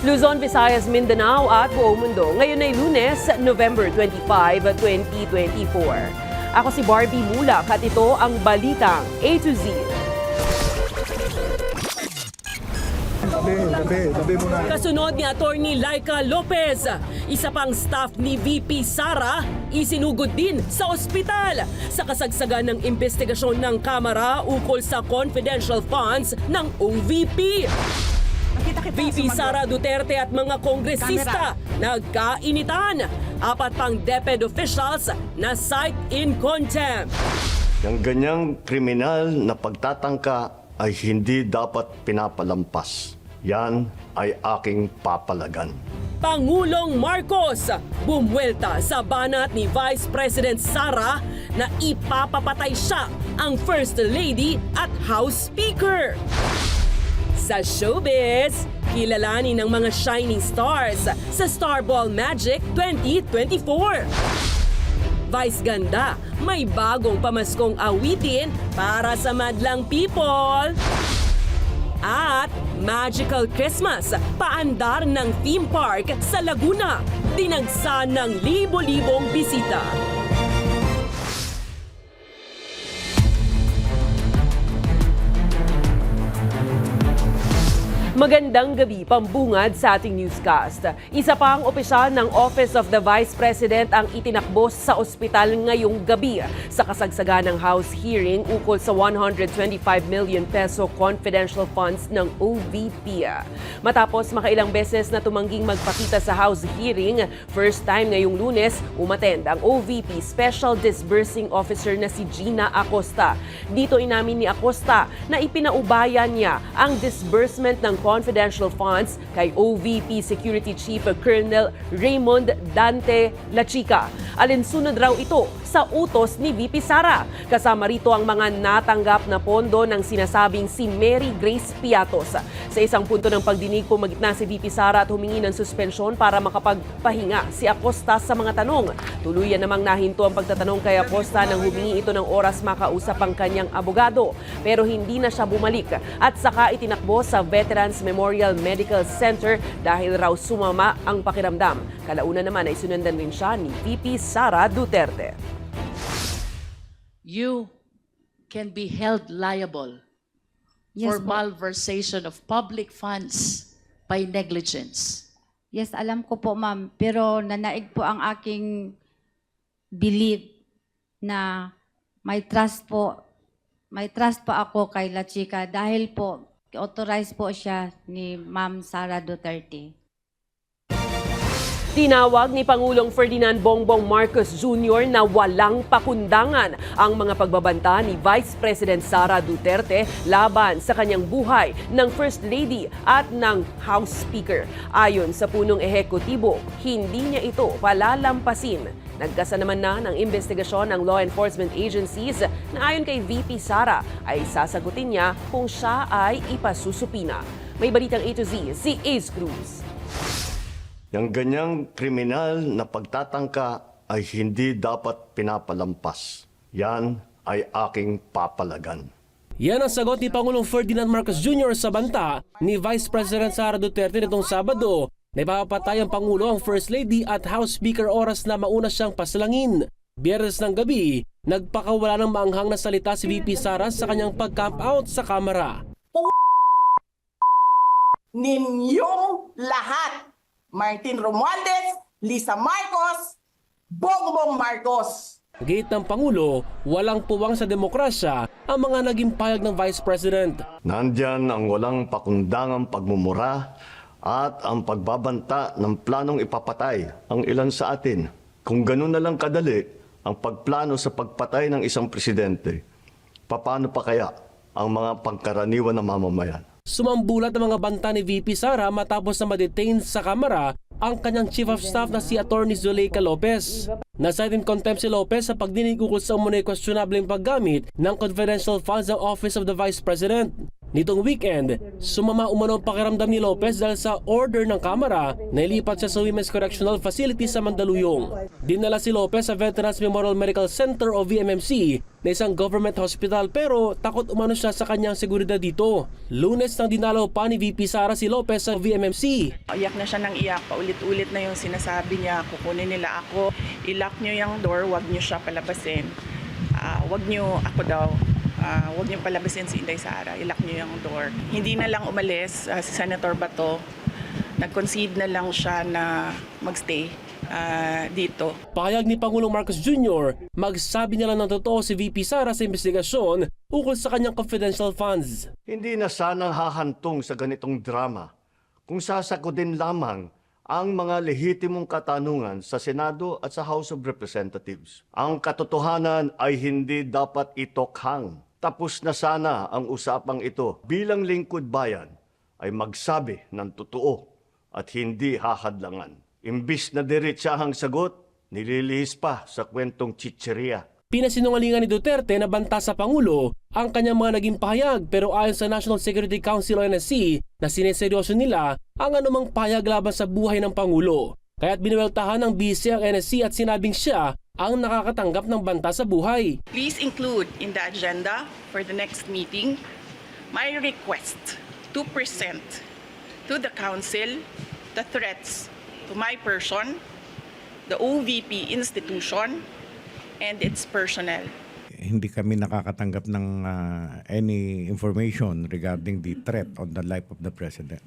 Luzon, Visayas, Mindanao at buong mundo. Ngayon ay Lunes, November 25, 2024. Ako si Barbie Mulak at ito ang Balitang A to Z. Tabi muna. Kasunod ni Attorney Laika Lopez, isa pang staff ni VP Sara, isinugod din sa ospital sa kasagsagan ng investigasyon ng Kamara ukol sa confidential funds ng OVP. VP Sara Duterte at mga kongresista nagkainitan. Apat pang DepEd officials na cite in contempt. Yung ganyang kriminal na pagtatangka ay hindi dapat pinapalampas. Yan ay aking papalagan. Pangulong Marcos bumwelta sa banat ni Vice President Sara na ipapapatay siya ang First Lady at House Speaker. Sa showbiz, kilalanin ng mga shining stars sa Starball Magic 2024. Vice Ganda, may bagong pamaskong awitin para sa madlang people. At Magical Christmas, paandar ng theme park sa Laguna, dinagsa ng libo-libong bisita. Magandang gabi, pambungad sa ating newscast. Isa pang opisyal ng Office of the Vice President ang itinakbo sa ospital ngayong gabi sa kasagsagan ng House hearing ukol sa 125 million peso confidential funds ng OVP. Matapos makailang beses na tumangging magpakita sa House hearing, first time ngayong Lunes, umattend ang OVP Special Disbursing Officer na si Gina Acosta. Dito inamin ni Acosta na ipinaubayan niya ang disbursement ng confidential funds kay OVP Security Chief Colonel Raymond Dante Lachica. Alinsunod raw ito sa utos ni VP Sara. Kasama rito ang mga natanggap na pondo ng sinasabing si Mary Grace Piatos. Sa isang punto ng pagdinig, pumagitna si VP Sara at humingi ng suspensyon para makapagpahinga si Acosta sa mga tanong. Tuluyan namang nahinto ang pagtatanong kay Acosta nang humingi ito ng oras makausap ang kanyang abogado. Pero hindi na siya bumalik at saka itinakbo sa Veterans Memorial Medical Center dahil raw sumama ang pakiramdam. Kalauna naman ay sunundan rin siya ni VP Sara Duterte. You can be held liable for malversation of public funds by negligence. Yes, alam ko po, ma'am. Pero nanaig po ang aking belief na may trust po ako kay La Chica dahil po authorized po siya ni Ma'am Sara Duterte. Tinawag ni Pangulong Ferdinand Bongbong Marcos Jr. na walang pakundangan ang mga pagbabanta ni Vice President Sara Duterte laban sa kanyang buhay ng First Lady at ng House Speaker. Ayon sa punong ehekutibo, hindi niya ito palalampasin. Nagkasa naman na ng investigasyon ng law enforcement agencies na ayon kay VP Sara ay sasagutin niya kung siya ay ipasusupina. May balitang A to Z, si Ace Cruz. Yung ganyang kriminal na pagtatangka ay hindi dapat pinapalampas. Yan ay aking papalagan. Yan ang sagot ni Pangulong Ferdinand Marcos Jr. sa banta ni Vice President Sara Duterte nitong Sabado na ipapatay ang Pangulo ang First Lady at House Speaker oras na mauna siyang pasalangin. Biyernes ng gabi, nagpakawala ng maanghang na salita si VP Sara sa kanyang pag-camp out sa Kamara. Ninyong lahat, Martin Romualdez, Lisa Marcos, Bongbong Marcos. Gate ng Pangulo, walang puwang sa demokrasya ang mga naging payag ng Vice President. Nandyan ang walang pakundangang pagmumura at ang pagbabanta ng planong ipapatay ang ilan sa atin. Kung ganun na lang kadali ang pagplano sa pagpatay ng isang presidente, paano pa kaya ang mga pangkaraniwan na mamamayan? Sumambulat ang mga banta ni VP Sara matapos na ma-detain sa Kamara ang kanyang Chief of Staff na si Attorney Zuleika Lopez. Na-cite in contempt si Lopez sa pagdinig ukol sa umunay questionableng paggamit ng confidential funds ng Office of the Vice President. Nitong weekend, sumama umano ang pakiramdam ni Lopez dahil sa order ng Kamara na ilipat siya sa Women's Correctional Facility sa Mandaluyong. Dinala si Lopez sa Veterans Memorial Medical Center o VMMC na isang government hospital pero takot umano siya sa kanyang seguridad dito. Lunes nang dinalaw pa ni VP Sara si Lopez sa VMMC. Iyak na siya ng iyak, paulit-ulit na yung sinasabi niya, kukunin nila ako, ilock niyo yung door, wag niyo siya palabasin. Wag niyo ako daw, wag niyo palabasin si Inday Sara, ilock niyo yung door. Hindi na lang umalis si Senator Bato, nag-concede na lang siya na magstay dito. Pahayag ni Pangulong Marcos Jr., magsabi niya lang ng totoo si VP Sara sa investigasyon ukol sa kanyang confidential funds. Hindi na sanang hahantong sa ganitong drama kung sasakodin lamang ang mga lehitimong katanungan sa Senado at sa House of Representatives. Ang katotohanan ay hindi dapat itokhang. Tapos na sana ang usapang ito. Bilang lingkod bayan ay magsabi ng totoo at hindi hahadlangan. Imbis na diretsahang sagot, nililihis pa sa kwentong chicheria. Pinasinungalingan ni Duterte na banta sa Pangulo ang kanyang mga naging pahayag pero ayon sa National Security Council o NSC na sineseryoso nila ang anumang pahayag laban sa buhay ng Pangulo. Kaya't binuweltahan ng BC ang NSC at sinabing siya ang nakakatanggap ng banta sa buhay. Please include in the agenda for the next meeting my request to present to the Council the threats to my person, the OVP institution, and its personnel. Hindi kami nakakatanggap ng any information regarding the threat on the life of the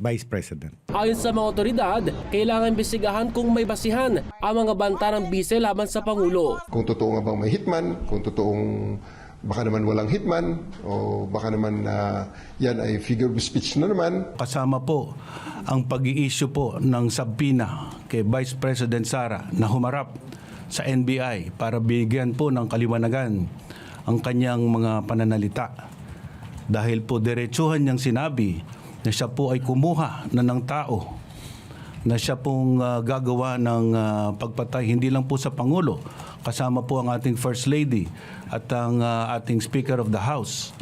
Vice President. Ayon sa mga otoridad, kailangan imbestigahan kung may basihan ang mga banta ng bise laban sa Pangulo. Kung totoo nga bang may hitman, kung totoong baka naman walang hitman, o baka naman yan ay figure of speech na naman. Kasama po ang pag-i-issue po ng subpoena kay Vice President Sara na humarap sa NBI para bigyan po ng kaliwanagan ang kanyang mga pananalita. Dahil po diretsuhan niyang sinabi na siya po ay kumuha na ng tao, na siya pong gagawa ng pagpatay hindi lang po sa Pangulo, kasama po ang ating First Lady at ang ating Speaker of the House.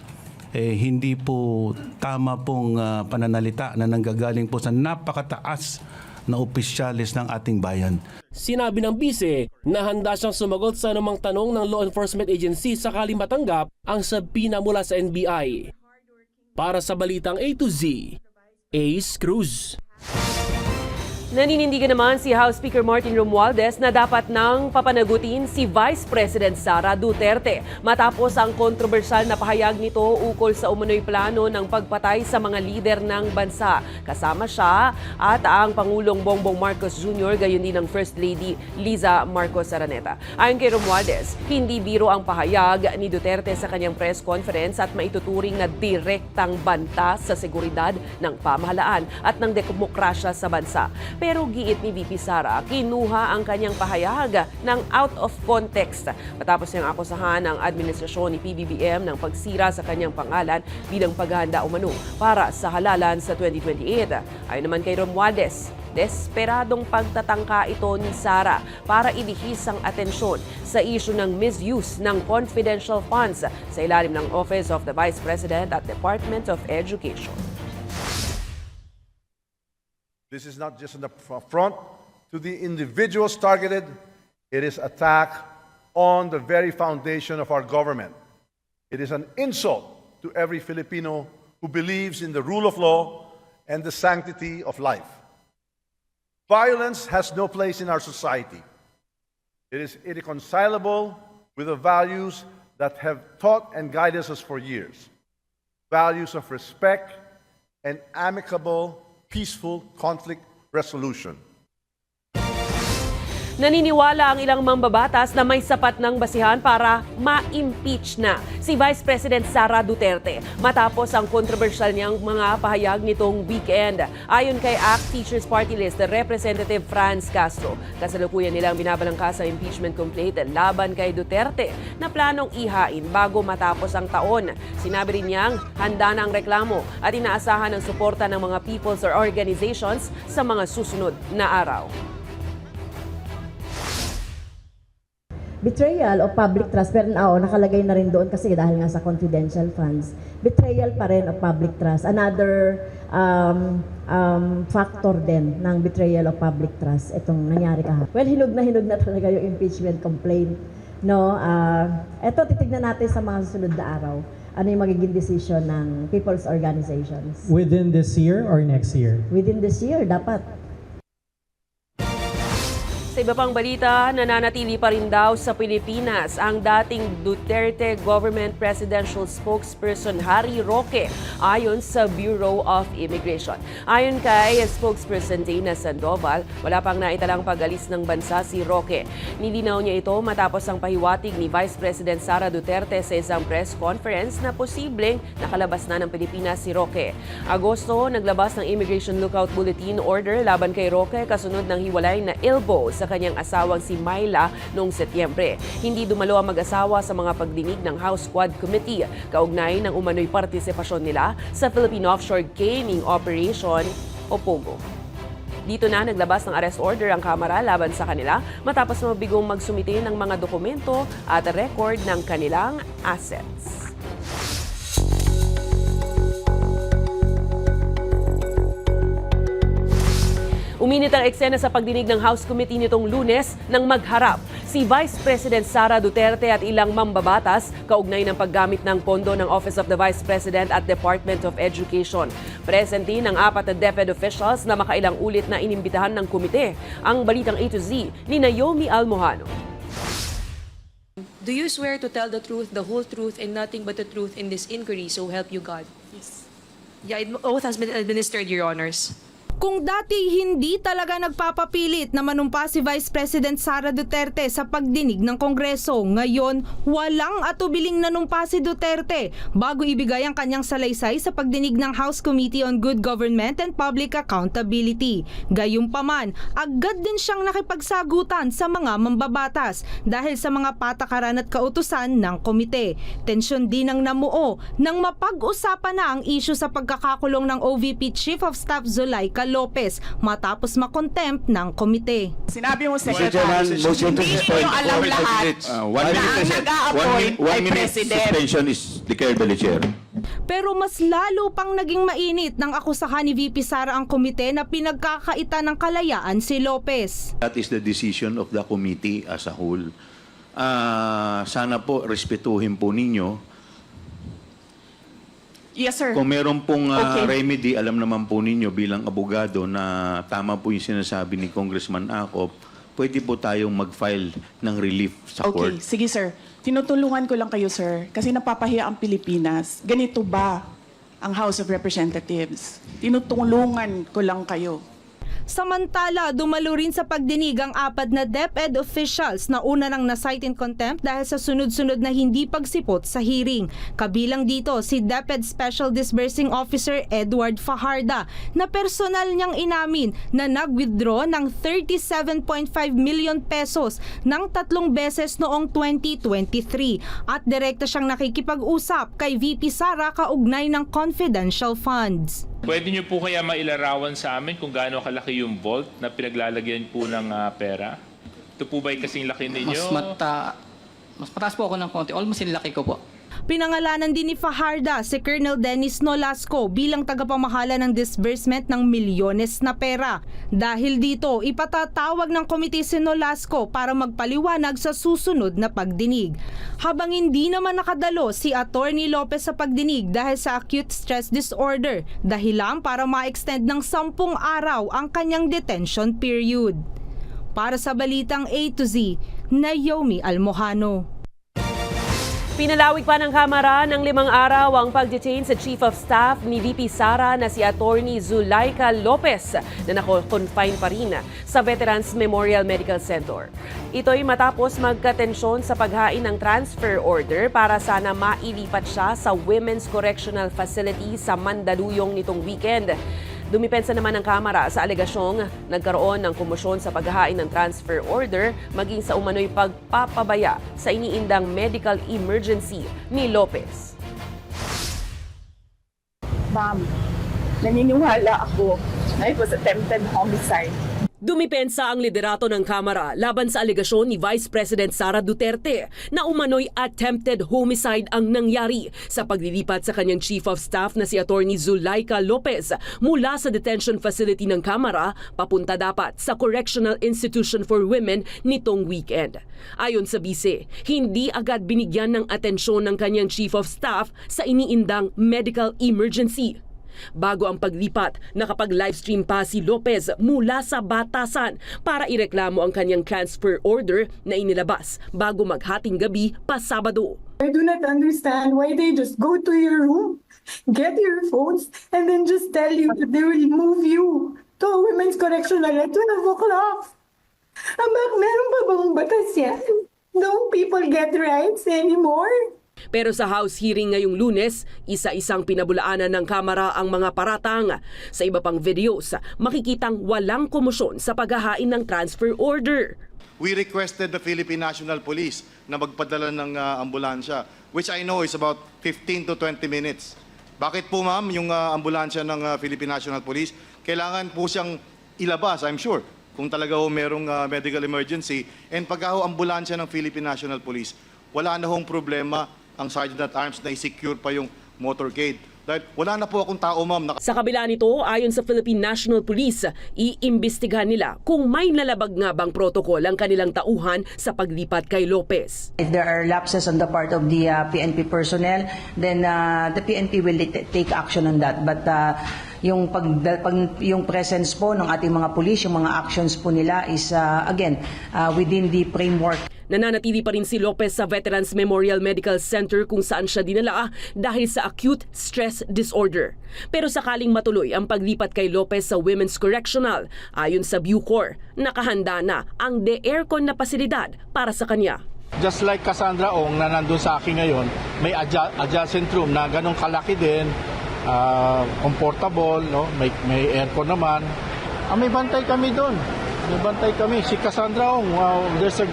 Hindi po tama pong pananalita na nanggagaling po sa napakataas na opisyalis ng ating bayan. Sinabi ng bise na handa siyang sumagot sa anumang tanong ng law enforcement agency sakali matanggap ang subpoena mula sa NBI. Para sa Balitang A to Z, Ace Cruz. Naninindigan naman si House Speaker Martin Romualdez na dapat nang papanagutin si Vice President Sara Duterte matapos ang kontrobersyal na pahayag nito ukol sa umunoy plano ng pagpatay sa mga lider ng bansa. Kasama siya at ang Pangulong Bongbong Marcos Jr. gayon din ang First Lady Liza Marcos Araneta. Ayon kay Romualdez, hindi biro ang pahayag ni Duterte sa kanyang press conference at maituturing na direktang banta sa seguridad ng pamahalaan at ng demokrasya sa bansa. Pero giit ni VP Sara, kinuha ang kanyang pahayag ng out of context matapos niyang akusahan ang administrasyon ni PBBM ng pagsira sa kanyang pangalan bilang paghahanda umano para sa halalan sa 2028. Ayon naman kay Romualdez, desperadong pagtatangka ito ni Sara para ilihis ang atensyon sa issue ng misuse ng confidential funds sa ilalim ng Office of the Vice President at Department of Education. This is not just an affront to the individuals targeted, it is attack on the very foundation of our government. It is an insult to every Filipino who believes in the rule of law and the sanctity of life. Violence has no place in our society. It is irreconcilable with the values that have taught and guided us for years. Values of respect and amicable peaceful conflict resolution. Naniniwala ang ilang mambabatas na may sapat ng basihan para ma-impeach na si Vice President Sara Duterte matapos ang kontrobersyal niyang mga pahayag nitong weekend. Ayon kay ACT Teachers Party List, Representative Franz Castro, kasalukuyan nilang binabalangkas ang impeachment complaint laban kay Duterte na planong ihain bago matapos ang taon. Sinabi rin niyang handa na ang reklamo at inaasahan ang suporta ng mga peoples or organizations sa mga susunod na araw. betrayal of public trust, pero nakalagay na rin doon kasi dahil nga sa confidential funds, betrayal pa rin of public trust. Another factor din ng betrayal of public trust itong nangyari kahapon. Well, hinog na talaga yung impeachment complaint. No, eto titignan natin sa mga susunod na araw. Ano yung magiging decision ng people's organizations? Within this year or next year? Within this year, dapat. Sa iba pang balita, nananatili pa rin daw sa Pilipinas ang dating Duterte Government Presidential Spokesperson Harry Roque ayon sa Bureau of Immigration. Ayon kay Spokesperson Dana Sandoval, wala pang naitalang pag-alis ng bansa si Roque. Nilinaw niya ito matapos ang pahiwatig ni Vice President Sara Duterte sa isang press conference na posibleng nakalabas na ng Pilipinas si Roque. Agosto, naglabas ng Immigration Lookout Bulletin Order laban kay Roque kasunod ng hiwalay na ilbo sa kanyang asawang si Myla noong Setyembre. Hindi dumalo ang mag-asawa sa mga pagdinig ng House Quad Committee kaugnay ng umano'y partisipasyon nila sa Philippine Offshore Gaming Operation o POGO. Dito na naglabas ng arrest order ang Kamara laban sa kanila matapos mabigong magsumite ng mga dokumento at record ng kanilang assets. Uminit ang eksena sa pagdinig ng House Committee nitong Lunes nang magharap si Vice President Sara Duterte at ilang mambabatas kaugnay ng paggamit ng pondo ng Office of the Vice President at Department of Education. Present din ang 4 na DepEd officials na makailang ulit na inimbitahan ng komite. Ang balitang A to Z ni Naomi Almohano. Do you swear to tell the truth, the whole truth, and nothing but the truth in this inquiry, so help you God? Yes. Yeah, oath has been administered, Your Honors. Kung dati hindi talaga nagpapapilit na manumpa si Vice President Sara Duterte sa pagdinig ng Kongreso, ngayon walang atubiling nanumpa si Duterte bago ibigay ang kanyang salaysay sa pagdinig ng House Committee on Good Government and Public Accountability. Gayunpaman, agad din siyang nakipagsagutan sa mga mambabatas dahil sa mga patakaran at kautusan ng komite. Tensyon din ang namuo nang mapag-usapan na ang issue sa pagkakakulong ng OVP Chief of Staff Zulaika Lopez matapos makontempt ng komite. Sinabi mo, Secretary, hindi nyo alam lahat na ang nag-a-appoint ay President. Suspension is declared by the chair. Pero mas lalo pang naging mainit nang akusahan ni VP Sara ang komite na pinagkakaita ng kalayaan si Lopez. That is the decision of the committee as a whole. Sana po respetuhin po ninyo. Yes, sir. Kung meron pong remedy, alam naman po ninyo bilang abogado na tama po yung sinasabi ni Congressman Acop, pwede po tayong mag-file ng relief sa court. Okay, sige sir. Tinutulungan ko lang kayo, sir, kasi napapahiya ang Pilipinas. Ganito ba ang House of Representatives? Tinutulungan ko lang kayo. Samantala, dumalo rin sa pagdinig ang 4 na DepEd officials na una nang na-cite in contempt dahil sa sunod-sunod na hindi pagsipot sa hearing. Kabilang dito si DepEd Special Disbursing Officer Edward Fajarda na personal niyang inamin na nag-withdraw ng 37.5 million pesos ng 3 beses noong 2023 at direkta siyang nakikipag-usap kay VP Sara kaugnay ng confidential funds. Pwede niyo po kaya mailarawan sa amin kung gaano kalaki yung vault na pinaglalagyan po ng pera? Ito po ba'y kasing laki ninyo? Mas mataas po ako ng konti. Almost yung laki ko po. Pinangalanan din ni Fajarda si Colonel Dennis Nolasco bilang tagapamahala ng disbursement ng milyones na pera. Dahil dito, ipatatawag ng komite si Nolasco para magpaliwanag sa susunod na pagdinig. Habang hindi naman nakadalo si Attorney Lopez sa pagdinig dahil sa acute stress disorder, dahilan para ma-extend ng 10 araw ang kanyang detention period. Para sa Balitang A to Z, Naomi Almohano. Pinalawig pa ng Kamara ng 5 araw ang pag-detain sa Chief of Staff ni VP Sara na si Attorney Zulaika Lopez na nako-confine pa rin sa Veterans Memorial Medical Center. Ito'y matapos magkatensyon sa paghain ng transfer order para sana mailipat siya sa Women's Correctional Facility sa Mandaluyong nitong weekend. Dumipensa naman ng Kamara sa alegasyong nagkaroon ng komosyon sa paghahain ng transfer order maging sa umano'y pagpapabaya sa iniindang medical emergency ni Lopez. Ma'am, naniniwala ako na it was attempted homicide. Dumipensa ang liderato ng Kamara laban sa alegasyon ni Vice President Sara Duterte na umano'y attempted homicide ang nangyari sa paglilipat sa kanyang Chief of Staff na si Attorney Zulaika Lopez mula sa detention facility ng Kamara papunta dapat sa Correctional Institution for Women nitong weekend. Ayon sa bise, hindi agad binigyan ng atensyon ng kanyang Chief of Staff sa iniindang medical emergency. Bago ang paglipat, nakapag-livestream pa si Lopez mula sa batasan para ireklamo ang kanyang transfer order na inilabas bago maghating gabi pa Sabado. I do not understand why they just go to your room, get your phones, and then just tell you that they will move you to a women's correctional at 12 o'clock. Meron pa bang batas yan? Don't people get rights anymore? Pero sa House hearing ngayong Lunes, isa-isang pinabulaanan ng Kamara ang mga paratang. Sa iba pang videos, makikitang walang komosyon sa paghahain ng transfer order. We requested the Philippine National Police na magpadala ng ambulansya, which I know is about 15 to 20 minutes. Bakit po ma'am yung ambulansya ng Philippine National Police? Kailangan po siyang ilabas, I'm sure, kung talaga ho merong medical emergency. And pagka ho ambulansya ng Philippine National Police, wala na hong problema ang Sergeant at Arms na i-secure pa yung motorcade. Dahil wala na po akong tao, ma'am. Sa kabila nito, ayon sa Philippine National Police, iimbestigahan nila kung may nalabag nga bang protocol ang kanilang tauhan sa paglipat kay Lopez. If there are lapses on the part of the PNP personnel, then the PNP will take action on that. But yung presence po ng ating mga pulis, yung mga actions po nila is again within the framework. Nananatili pa rin si Lopez sa Veterans Memorial Medical Center kung saan siya dinala dahil sa acute stress disorder. Pero sakaling matuloy ang paglipat kay Lopez sa Women's Correctional, ayon sa Bucor, nakahanda na ang de-aircon na pasilidad para sa kanya. Just like Cassandra Ong na nandun sa akin ngayon, may adjacent room na ganong kalaki din, comfortable, no? May aircon naman. May bantay kami doon. May bantay kami. Si Cassandra Ong, there's a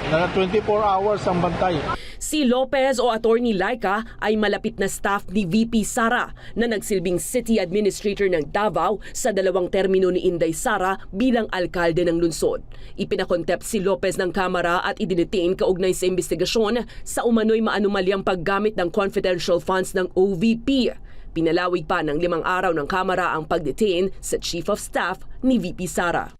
24 hours ang bantay. Si Lopez o Attorney Laika ay malapit na staff ni VP Sara na nagsilbing City Administrator ng Davao sa 2 termino ni Inday Sara bilang alkalde ng lungsod. Ipinakontempt si Lopez ng Kamara at idinetain kaugnay sa investigasyon sa umano'y maanumalyang paggamit ng confidential funds ng OVP. Pinalawig pa ng 5 araw ng Kamara ang pagdetain sa Chief of Staff ni VP Sara.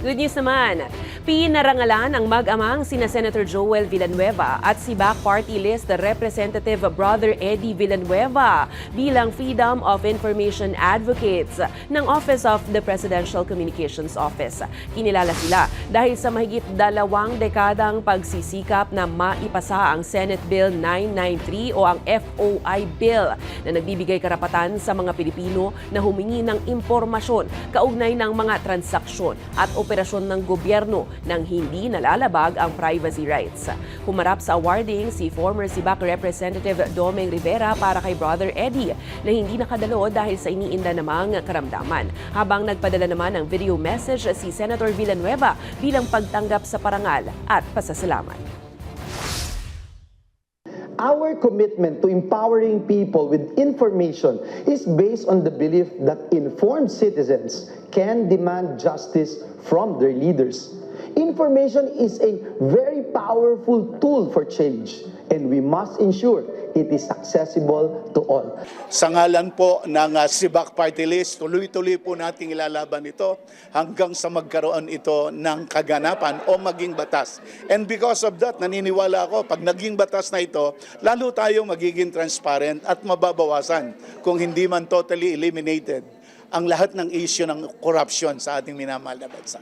Good news naman, pinarangalan ang mag-amang sina Senator Joel Villanueva at si Back Party List Representative Brother Eddie Villanueva bilang Freedom of Information Advocates ng Office of the Presidential Communications Office. Kinilala sila dahil sa mahigit 2 dekadang pagsisikap na maipasa ang Senate Bill 993 o ang FOI Bill na nagbibigay karapatan sa mga Pilipino na humingi ng impormasyon kaugnay ng mga transaksyon at operasyon ng gobyerno nang hindi nalalabag ang privacy rights. Humarap sa awarding si former SIBAC Representative Domeng Rivera para kay Brother Eddie na hindi nakadalo dahil sa iniinda namang karamdaman. Habang nagpadala naman ng video message si Senator Villanueva bilang pagtanggap sa parangal at pasasalamat. Our commitment to empowering people with information is based on the belief that informed citizens can demand justice from their leaders. Information is a very powerful tool for change, and we must ensure it is accessible to all. Sa ngalan po ng SIBAC Party List, tuloy-tuloy po nating ilalaban ito hanggang sa magkaroon ito ng kaganapan o maging batas. And because of that, naniniwala ako, pag naging batas na ito, lalo tayong magiging transparent at mababawasan kung hindi man totally eliminated ang lahat ng issue ng corruption sa ating minamahal na bansa.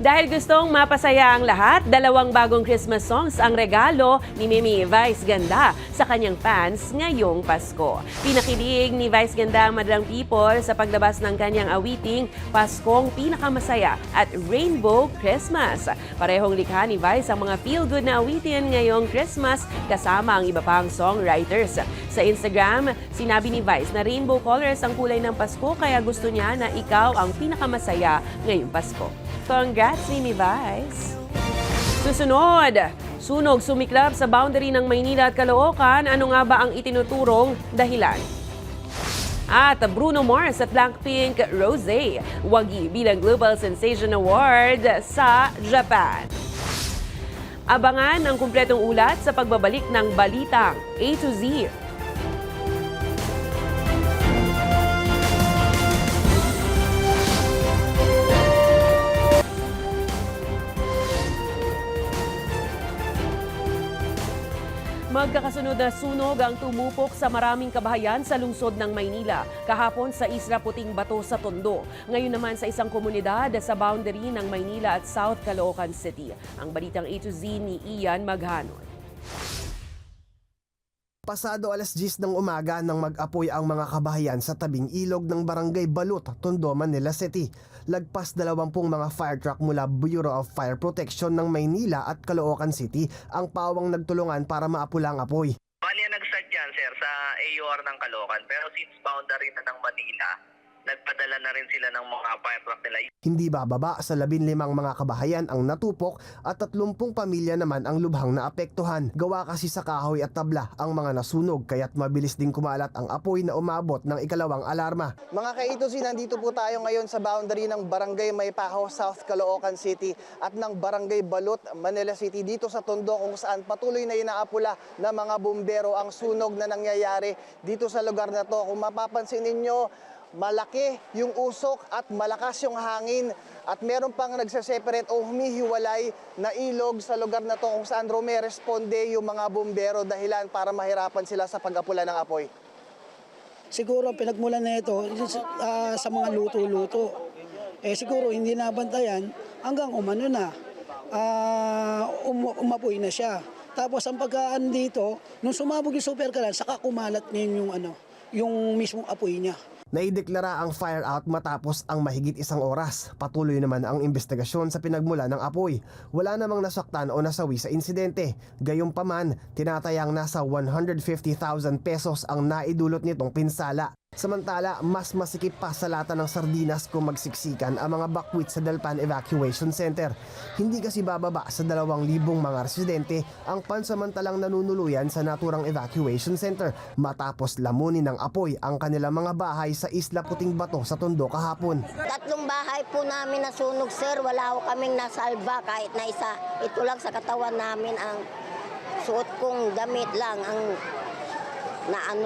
Dahil gustong mapasaya ang lahat, 2 bagong Christmas songs ang regalo ni Mimi Vice Ganda sa kanyang fans ngayong Pasko. Pinakilig ni Vice Ganda ang Madalang People sa paglabas ng kanyang awiting Paskong Pinakamasaya at Rainbow Christmas. Parehong likha ni Vice ang mga feel-good na awitin ngayong Christmas kasama ang iba pang songwriters. Sa Instagram, sinabi ni Vice na rainbow colors ang kulay ng Pasko kaya gusto niya na ikaw ang pinakamasaya ngayong Pasko. Congrats, Mimi Vice! Susunod, sunog sumiklab sa boundary ng Maynila at Caloocan. Ano nga ba ang itinuturong dahilan? At Bruno Mars at Blackpink Rosé, wagi bilang Global Sensation Award sa Japan. Abangan ang kumpletong ulat sa pagbabalik ng Balitang A to Z. Magkakasunod na sunog ang tumupok sa maraming kabahayan sa lungsod ng Maynila. Kahapon sa Isla Puting Bato sa Tondo. Ngayon naman sa isang komunidad sa boundary ng Maynila at South Caloocan City. Ang Balitang A to Z ni Ian Maghanon. Pasado alas 10 ng umaga nang mag-apoy ang mga kabahayan sa tabing ilog ng Barangay Balut, Tondo, Manila City. Lagpas 20 mga fire truck mula Bureau of Fire Protection ng Maynila at Caloocan City ang pawang nagtulungan para maapula ang apoy. Bali nag-start yan, sir, sa AUR ng Caloocan. Pero since boundary na ng Manila, nagpadala na rin sila ng mga fire truck nila. Hindi bababa sa 15 mga kabahayan ang natupok at 30 pamilya naman ang lubhang naapektuhan. Gawa kasi sa kahoy at tabla ang mga nasunog kaya't mabilis din kumalat ang apoy na umabot ng ikalawang alarma. Mga ka-A2Z, nandito po tayo ngayon sa boundary ng Barangay Maypaho, South Caloocan City at ng Barangay Balut, Manila City dito sa Tondo kung saan patuloy na inaapula ng mga bumbero ang sunog na nangyayari dito sa lugar na to. Kung mapapansin ninyo, malaki yung usok at malakas yung hangin at meron pang nagsaseparate o humihiwalay na ilog sa lugar na to kung saan responde yung mga bumbero dahilan para mahirapan sila sa pag-apula ng apoy. Siguro pinagmulan na ito sa mga luto-luto. Siguro hindi nabantayan hanggang umano na, umapoy na siya. Tapos ang pagkaan dito, nung sumabog yung super kalan, saka kumalat ngayon yung mismong apoy niya. Naideklara ang fire out matapos ang mahigit 1 oras. Patuloy naman ang investigasyon sa pinagmula ng apoy. Wala namang nasaktan o nasawi sa insidente. Gayunpaman, tinatayang nasa 150,000 pesos ang naidulot nitong pinsala. Samantala, mas masikip pa sa lata ng sardinas kung magsiksikan ang mga bakwit sa Dalpan Evacuation Center. Hindi kasi bababa sa 2,000 mga residente ang pansamantalang nanunuluyan sa naturang evacuation center matapos lamunin ng apoy ang kanilang mga bahay sa Isla Puting Bato sa Tondo kahapon. 3 bahay po namin nasunog, sir. Wala ko kaming nasalba kahit na isa. Ito lang sa katawan namin ang suot kong damit lang ang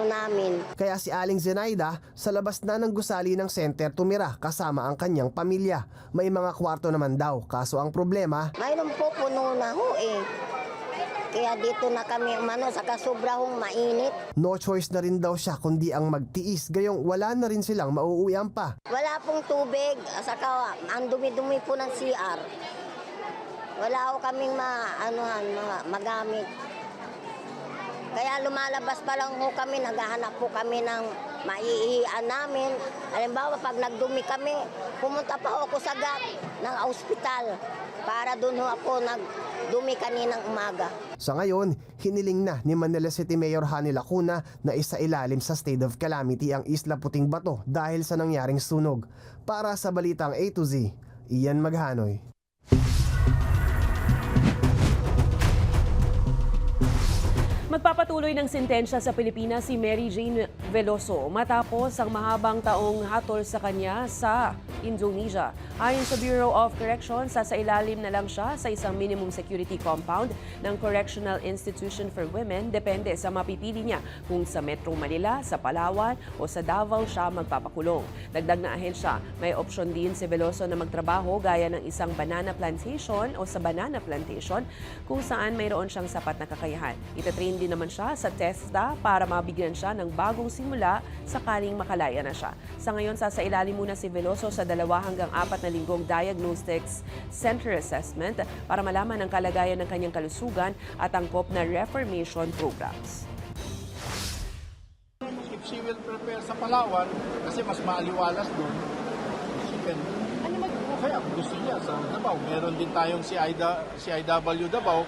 namin. Kaya si Aling Zenaida sa labas na ng gusali ng center tumira kasama ang kanyang pamilya. May mga kwarto naman daw, kaso ang problema, mayroon po puno na ho eh. Kaya dito na kami umano sa kasobrahong mainit. No choice na rin daw siya kundi ang magtiis, gayong wala na rin silang mauuwian pa. Wala pong tubig, saka ang dumi-dumi po ng CR. Wala ko kaming magamit. Kaya lumalabas pa lang ho kami, naghahanap po kami ng maiihian namin. Halimbawa, pag nagdumi kami, pumunta pa ako sa GAT ng ospital para doon ho ako nagdumi kaninang umaga. Sa ngayon, hiniling na ni Manila City Mayor Hani Lacuna na isailalim sa state of calamity ang Isla Puting Bato dahil sa nangyaring sunog. Para sa Balitang A to Z, Ian Maghanoy. Magpapatuloy ng sentensya sa Pilipinas si Mary Jane Veloso matapos ang mahabang taong hatol sa kanya sa Indonesia. Ayon sa Bureau of Corrections, sasailalim na lang siya sa isang minimum security compound ng Correctional Institution for Women. Depende sa mapipili niya kung sa Metro Manila, sa Palawan o sa Davao siya magpapakulong. Dagdag na ahensya, may opsyon din si Veloso na magtrabaho gaya ng isang banana plantation o sa banana plantation kung saan mayroon siyang sapat na kakayahan. Itatrain din naman siya sa TESDA para mabigyan siya ng bagong simula sakaling makalaya na siya. Sa ngayon, sasailalim muna si Veloso sa 2 hanggang 4 na linggong Diagnostics Center Assessment para malaman ang kalagayan ng kanyang kalusugan at angkop na reformation programs. If she will prepare sa Palawan, kasi mas maaliwalas doon, kaya gusto niya sa Davao. Meron din tayong CIW Davao.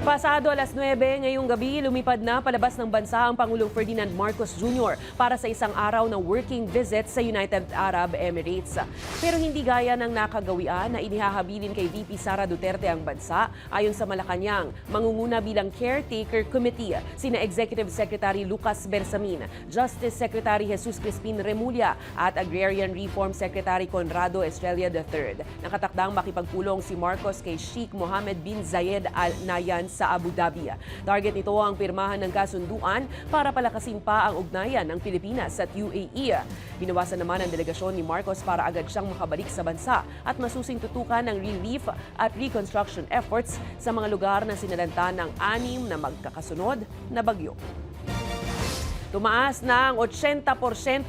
Pasado alas 9 ngayong gabi, lumipad na palabas ng bansa ang Pangulong Ferdinand Marcos Jr. para sa isang araw na working visit sa United Arab Emirates. Pero hindi gaya ng nakagawian na inihahabilin kay VP Sara Duterte ang bansa. Ayon sa Malacanang, mangunguna bilang caretaker committee sina Executive Secretary Lucas Bersamin, Justice Secretary Jesus Crispin Remulla at Agrarian Reform Secretary Conrado Estrella III. Nakatakdang makipagpulong si Marcos kay Sheikh Mohammed bin Zayed Al Nahyan sa Abu Dhabi. Target nito ang pirmahan ng kasunduan para palakasin pa ang ugnayan ng Pilipinas at UAE. Binawasan naman ang delegasyon ni Marcos para agad siyang makabalik sa bansa at masusing tutukan ng relief at reconstruction efforts sa mga lugar na sinalanta ng 6 na magkakasunod na bagyo. Tumaas ng 80%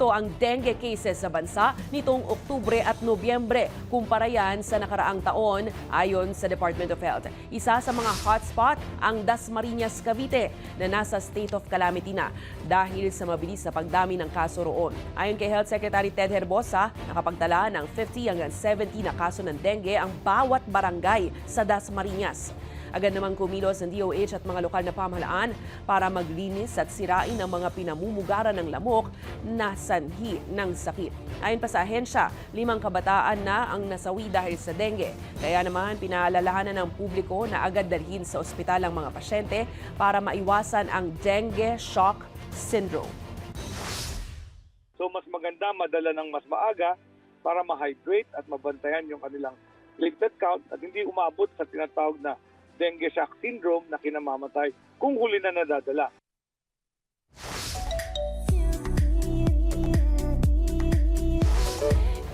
ang dengue cases sa bansa nitong Oktubre at Nobyembre kumpara yan sa nakaraang taon ayon sa Department of Health. Isa sa mga hotspot ang Dasmariñas, Cavite na nasa state of calamity na dahil sa mabilis na pagdami ng kaso roon. Ayon kay Health Secretary Ted Herbosa, nakapagtala ng 50 hanggang 70 na kaso ng dengue ang bawat barangay sa Dasmariñas. Agad namang kumilos ng DOH at mga lokal na pamahalaan para maglinis at sirain ang mga pinamumugaran ng lamok na sanhi ng sakit. Ayon pa sa ahensya, 5 kabataan na ang nasawi dahil sa dengue. Kaya naman pinaalalahanan ng publiko na agad dalhin sa ospital ang mga pasyente para maiwasan ang dengue shock syndrome. So mas maganda madala ng mas maaga para ma-hydrate at mabantayan yung kanilang platelet count at hindi umabot sa tinatawag na dengue shock syndrome na kinamamatay kung huli na nadadala.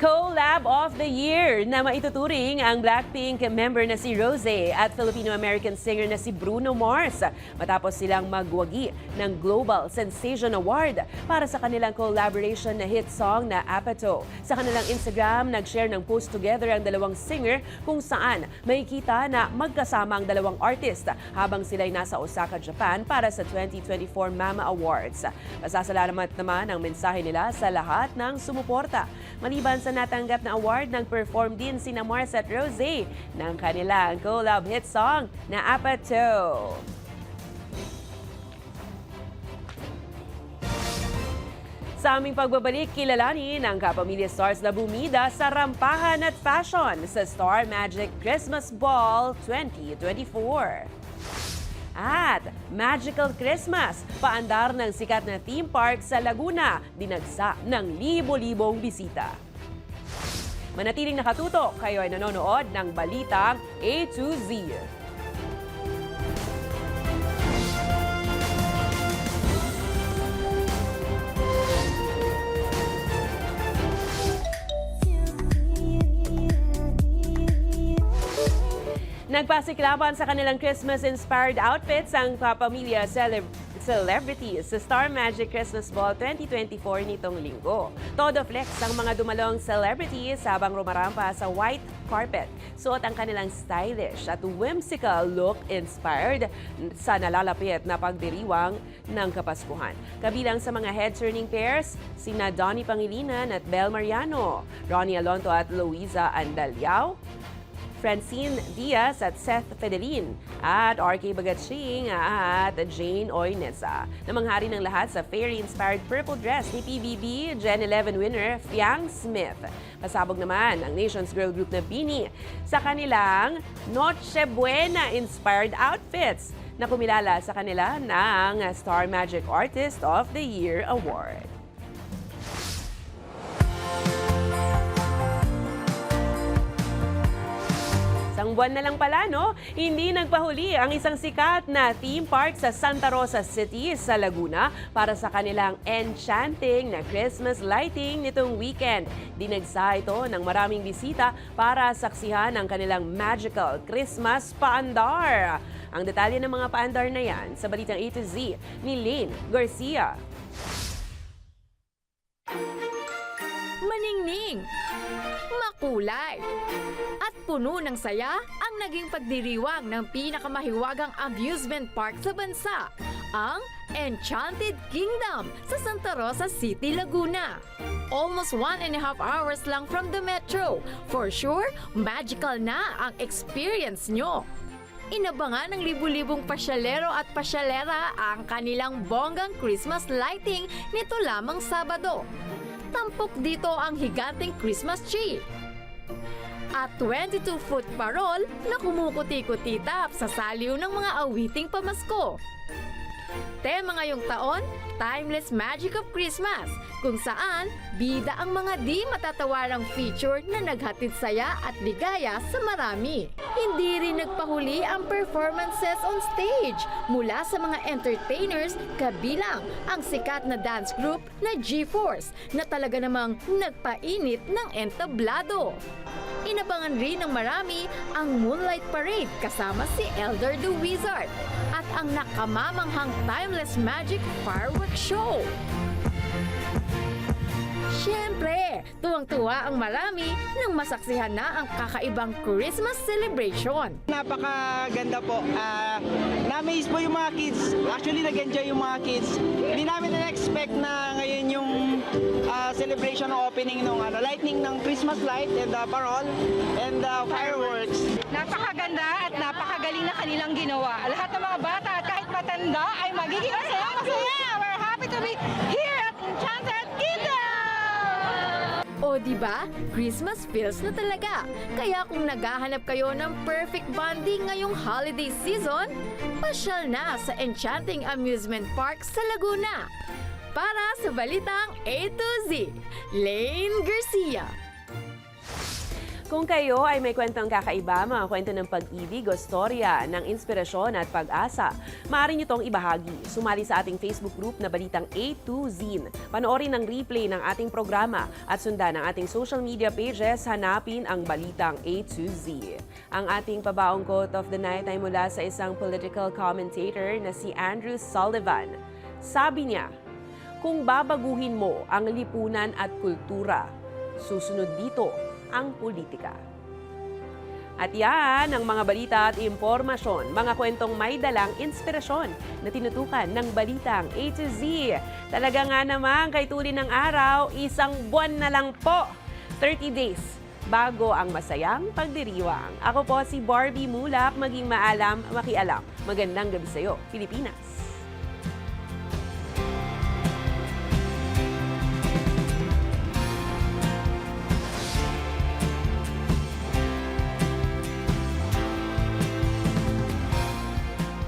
Co-Lab of the Year na maituturing ang Blackpink member na si Rosé at Filipino-American singer na si Bruno Mars matapos silang magwagi ng Global Sensation Award para sa kanilang collaboration na hit song na Apato. Sa kanilang Instagram, nag-share ng post together ang dalawang singer kung saan makikita na magkasama ang dalawang artist habang sila'y nasa Osaka, Japan para sa 2024 Mama Awards. Pasasalamat naman ang mensahe nila sa lahat ng sumuporta. Maliban sa natanggap na award, nag-perform din sina Mars at Rosé ng kanilang collab hit song na Apato. Sa aming pagbabalik, kilalanin ang kapamilya stars na bumida sa rampahan at fashion sa Star Magic Christmas Ball 2024. At Magical Christmas, paandar ng sikat na theme park sa Laguna, dinagsa ng libo-libong bisita. Manatiling nakatutok, kayo ay nanonood ng Balitang A to Z. Nagpasiklaban sa kanilang Christmas-inspired outfits ang kapamilya celebrities sa Star Magic Christmas Ball 2024 nitong linggo. Todo flex ang mga dumalong celebrities habang rumarampa sa white carpet. Suot ang kanilang stylish at whimsical look inspired sa nalalapit na pagdiriwang ng Kapaskuhan. Kabilang sa mga head-turning pairs, sina Donnie Pangilinan at Bel Mariano, Ronnie Alonto at Luisa Andaliao, Francine Diaz at Seth Fedelin at RK Bagatsing at Jane Oinesa. Namanghari ng lahat sa fairy-inspired purple dress ni PBB Gen 11 winner Fiang Smith. Pasabog naman ang Nation's Girl Group na Bini sa kanilang Noche Buena-inspired outfits na kumilala sa kanila ng Star Magic Artist of the Year Award. Isang buwan na lang pala, no? Hindi nagpahuli ang isang sikat na theme park sa Santa Rosa City sa Laguna para sa kanilang enchanting na Christmas lighting nitong weekend. Dinagsa ito ng maraming bisita para saksihan ang kanilang magical Christmas paandar. Ang detalye ng mga paandar na yan sa Balitang A to Z ni Lane Garcia. Maningning, makulay, at puno ng saya ang naging pagdiriwang ng pinakamahiwagang amusement park sa bansa, ang Enchanted Kingdom sa Santa Rosa City, Laguna. Almost 1.5 hours lang from the metro. For sure, magical na ang experience nyo. Inabangan ng libu-libong pasyalero at pasyalera ang kanilang bonggang Christmas lighting nito lamang Sabado. Tampok dito ang higanteng Christmas tree. At 22-foot parol na kumukuti-kutitap sa saliw ng mga awiting pamasko. Tema ngayong taon, Timeless Magic of Christmas, kung saan bida ang mga di matatawarang feature na naghatid saya at ligaya sa marami. Hindi rin nagpahuli ang performances on stage mula sa mga entertainers kabilang ang sikat na dance group na G-Force na talaga namang nagpainit ng entablado. Inabangan rin ng marami ang Moonlight Parade kasama si Elder the Wizard at ang nakamamanghang Timeless Magic Fireworks Show. Siyempre, tuwang-tuwa ang marami nang masaksihan na ang kakaibang Christmas celebration. Napakaganda po. Na-amaze po yung mga kids. Actually, nag-enjoy yung mga kids. Hindi namin na-expect na ngayon yung celebration ng opening ng lightning ng Christmas light and parol and fireworks. Napakaganda at napakagaling na kanilang ginawa. Lahat ng mga bata at kahit matanda ay magiging masaya-masaya. We're happy to be here at Enchanted Kingdom! O diba, Christmas feels na talaga. Kaya kung naghahanap kayo ng perfect bonding ngayong holiday season, pasyal na sa Enchanting Amusement Park sa Laguna. Para sa Balitang A to Z, Lane Garcia. Kung kayo ay may kwentong kakaiba, mga kwento ng pag-ibig o storya ng inspirasyon at pag-asa, maaari nyo itong ibahagi. Sumali sa ating Facebook group na Balitang A to Z. Panoorin ang replay ng ating programa at sundan ang ating social media pages, hanapin ang Balitang A to Z. Ang ating pabaong quote of the night ay mula sa isang political commentator na si Andrew Sullivan. Sabi niya, kung babaguhin mo ang lipunan at kultura, susunod dito ang politika. At yan ang mga balita at impormasyon, mga kwentong may dalang inspirasyon na tinutukan ng Balitang A to Z. Talaga nga naman, kay tuli ng araw, isang buwan na lang po, 30 days, bago ang masayang pagdiriwang. Ako po si Barbie Mulak, maging maalam, makialam. Magandang gabi sa'yo, Pilipinas.